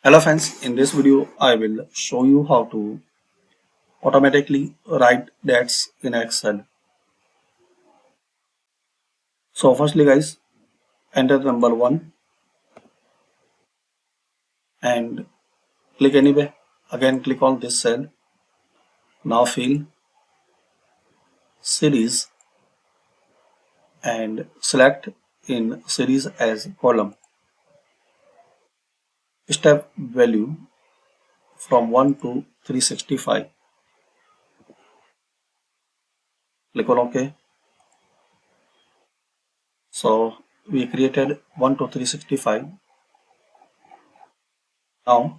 Hello friends, in this video I will show you how to automatically write dates in Excel. So firstly guys, enter number 1 and click anywhere. Again click on this cell. Now fill series and select in series as column. Step value from 1 to 365. Click on OK. So we created 1 to 365. Now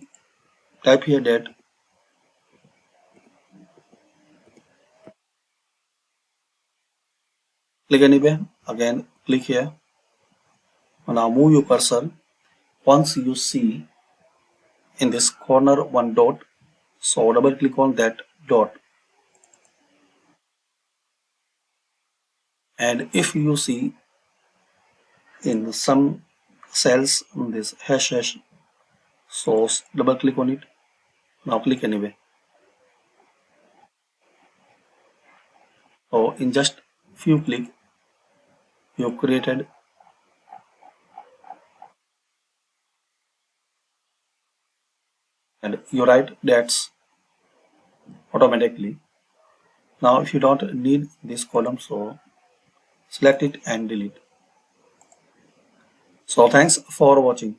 type here date. Click anywhere. Again click here. Now move your cursor. Once you see in this corner one dot, so double click on that dot, and if you see in some cells in this hash, so double click on it. Now click anyway. So in just few click you created and you write dates automatically. Now if you don't need this column, so select it and delete. So thanks for watching.